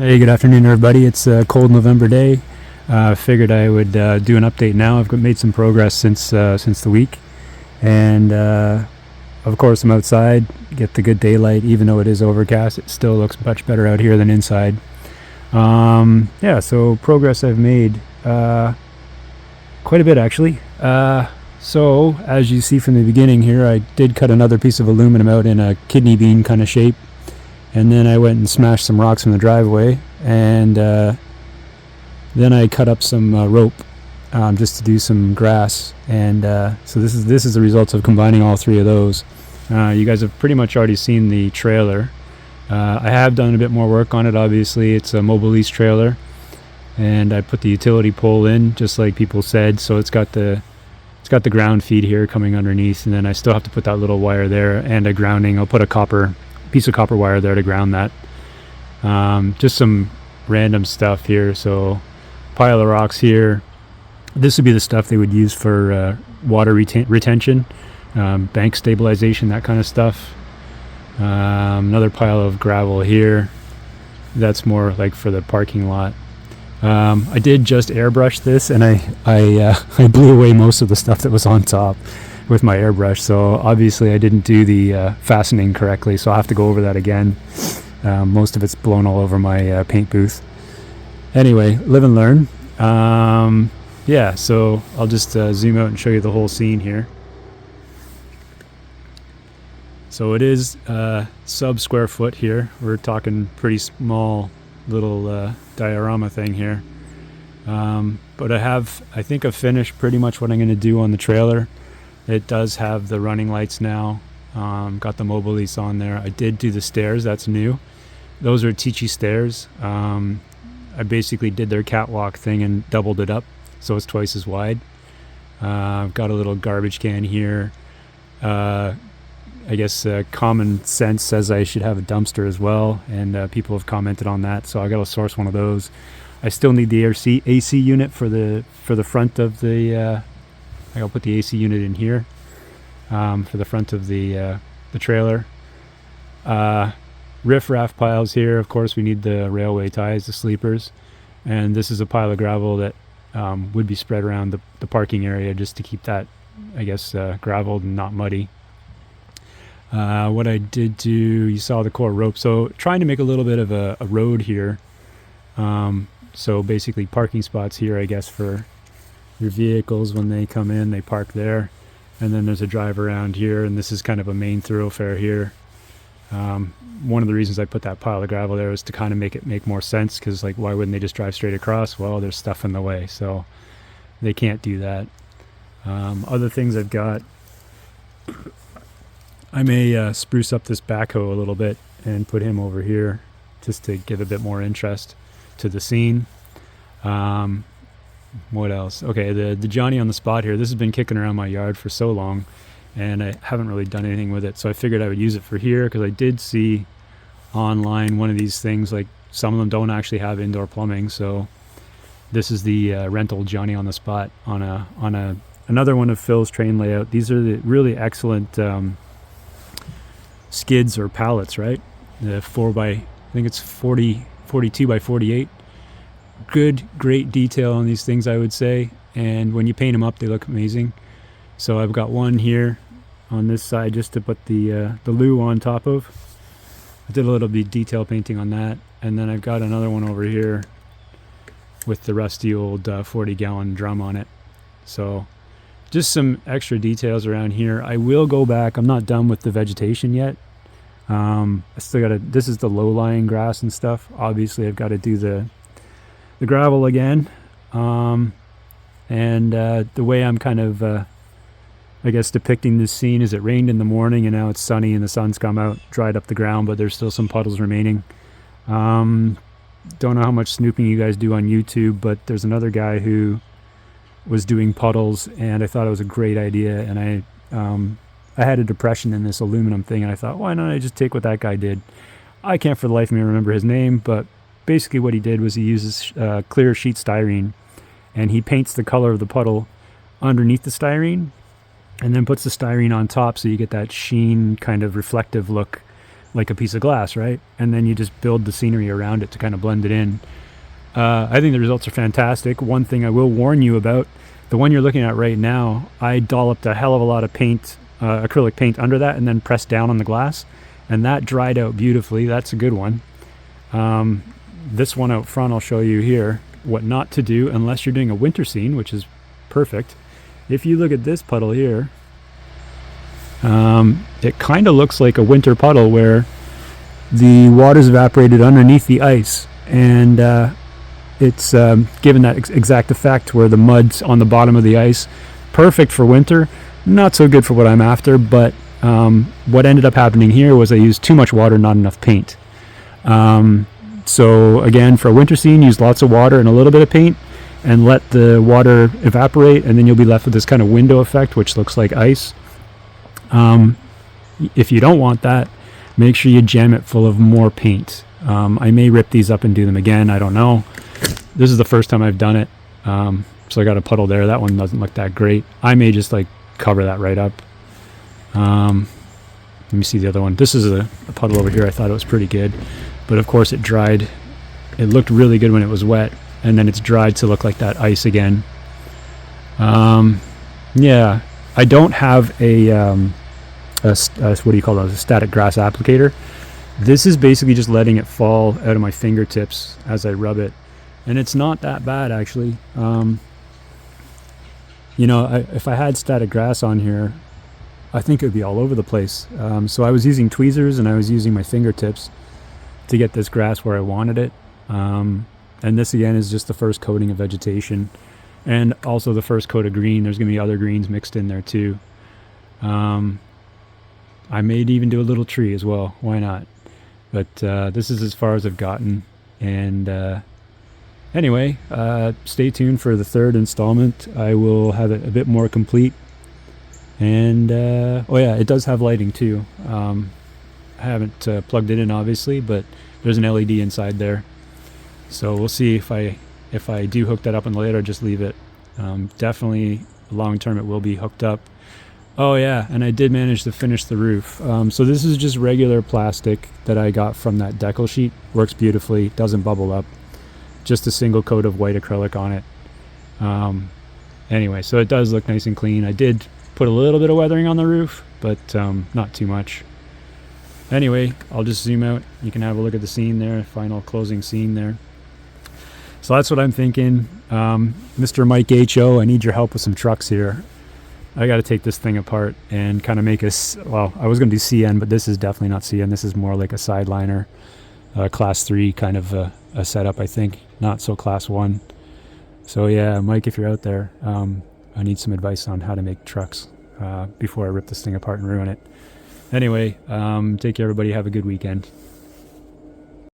Hey, good afternoon, everybody. It's a cold November day. Figured I would do an update now. Made some progress since the week, and of course I'm outside. Get the good daylight, even though it is overcast. It still looks much better out here than inside. Yeah, so progress I've made quite a bit actually. So as you see from the beginning here, I did cut another piece of aluminum out in a kidney bean kind of shape. And then I went and smashed some rocks in the driveway, and then I cut up some rope just to do some grass. And so this is the results of combining all three of those. You guys have pretty much already seen the trailer. I have done a bit more work on it. Obviously, it's a mobile lease trailer, and I put the utility pole in just like people said. So it's got the ground feed here coming underneath, and then I still have to put that little wire there and a grounding. I'll put a piece of copper wire there to ground that. Just some random stuff here. So pile of rocks here. This would be the stuff they would use for water retention, bank stabilization, that kind of stuff. Another pile of gravel here. That's more like for the parking lot. I did just airbrush this, and I blew away most of the stuff that was on top with my airbrush, so obviously I didn't do the fastening correctly, so I'll have to go over that again. Most of it's blown all over my paint booth. Anyway, live and learn. Yeah, so I'll just zoom out and show you the whole scene here. So it is sub square foot here. We're talking pretty small little diorama thing here. But I think I've finished pretty much what I'm going to do on the trailer. It does have the running lights now. Got the mobile lease on there. I did do the stairs. That's new. Those are Tichy stairs. I basically did their catwalk thing and doubled it up, so it's twice as wide. I've got a little garbage can here. I guess common sense says I should have a dumpster as well, and people have commented on that, so I got to source one of those. I still need the AC unit for the front of the. I'll put the AC unit in here for the front of the trailer. Riff-raff piles here. Of course, we need the railway ties, the sleepers. And this is a pile of gravel that would be spread around the parking area just to keep that, I guess, graveled and not muddy. What I did do, you saw the core rope. So trying to make a little bit of a road here. So basically parking spots here, I guess, for your vehicles. When they come in, they park there, and then there's a drive around here, and this is kind of a main thoroughfare here. One of the reasons I put that pile of gravel there was to kind of make it make more sense, because like, why wouldn't they just drive straight across? Well, there's stuff in the way, so they can't do that. Other things I've got, I may spruce up this backhoe a little bit and put him over here just to give a bit more interest to the scene. What else? Okay, the Johnny on the spot here. This has been kicking around my yard for so long, and I haven't really done anything with it. So I figured I would use it for here, because I did see online one of these things. Like, some of them don't actually have indoor plumbing. So this is the rental Johnny on the spot on another one of Phil's train layout. These are the really excellent skids or pallets, right? The I think it's 42 by 48. Great detail on these things, I would say, and when you paint them up, they look amazing. So I've got one here on this side just to put the loo on top of. I did a little bit of detail painting on that, and then I've got another one over here with the rusty old 40-gallon drum on it. So just some extra details around here. I will go back. I'm not done with the vegetation yet. I still gotta. This is the low-lying grass and stuff. Obviously, I've got to do the gravel again, and the way I'm kind of I guess depicting this scene is it rained in the morning and now it's sunny and the sun's come out, dried up the ground, but there's still some puddles remaining. Don't know how much snooping you guys do on YouTube, but there's another guy who was doing puddles, and I thought it was a great idea, and I had a depression in this aluminum thing, and I thought, why not I just take what that guy did? I can't for the life of me remember his name, but basically what he did was he uses clear sheet styrene, and he paints the color of the puddle underneath the styrene, and then puts the styrene on top, so you get that sheen kind of reflective look like a piece of glass, right? And then you just build the scenery around it to kind of blend it in. I think the results are fantastic. One thing I will warn you about, the one you're looking at right now, I dolloped a hell of a lot of paint, acrylic paint under that, and then pressed down on the glass, and that dried out beautifully. That's a good one. This one out front, I'll show you here what not to do unless you're doing a winter scene, which is perfect. If you look at this puddle here, it kind of looks like a winter puddle where the water's evaporated underneath the ice, and it's given that exact effect where the mud's on the bottom of the ice. Perfect for winter, not so good for what I'm after, but what ended up happening here was I used too much water, not enough paint. So again, for a winter scene, use lots of water and a little bit of paint, and let the water evaporate, and then you'll be left with this kind of window effect, which looks like ice. If you don't want that, make sure you jam it full of more paint. I may rip these up and do them again, I don't know. This is the first time I've done it, so I got a puddle there. That one doesn't look that great. I may just like cover that right up. Let me see the other one. This is a puddle over here. I thought it was pretty good, but of course it dried. It looked really good when it was wet, and then it's dried to look like that ice again. Yeah, I don't have a what do you call it, a static grass applicator. This is basically just letting it fall out of my fingertips as I rub it, and it's not that bad actually. You know, if I had static grass on here, I think it would be all over the place. So I was using tweezers and I was using my fingertips to get this grass where I wanted it. And this again is just the first coating of vegetation, and also the first coat of green. There's going to be other greens mixed in there too. I may even do a little tree as well. Why not? But this is as far as I've gotten. And anyway, stay tuned for the third installment. I will have it a bit more complete. And oh yeah, it does have lighting too. I haven't plugged it in obviously, but there's an LED inside there. So we'll see if I do hook that up in the later, just leave it. Definitely long term it will be hooked up. Oh yeah, and I did manage to finish the roof. So this is just regular plastic that I got from that decal sheet. Works beautifully, doesn't bubble up. Just a single coat of white acrylic on it. Anyway, so it does look nice and clean. I did put a little bit of weathering on the roof, but not too much. Anyway, I'll just zoom out. You can have a look at the scene there, final closing scene there. So that's what I'm thinking. Mr. Mike H.O., I need your help with some trucks here. I got to take this thing apart and kind of make a, well, I was going to do CN, but this is definitely not CN. This is more like a sideliner, class 3 kind of a setup, I think. Not so class 1. So yeah, Mike, if you're out there, I need some advice on how to make trucks before I rip this thing apart and ruin it. Anyway, take care everybody. Have a good weekend.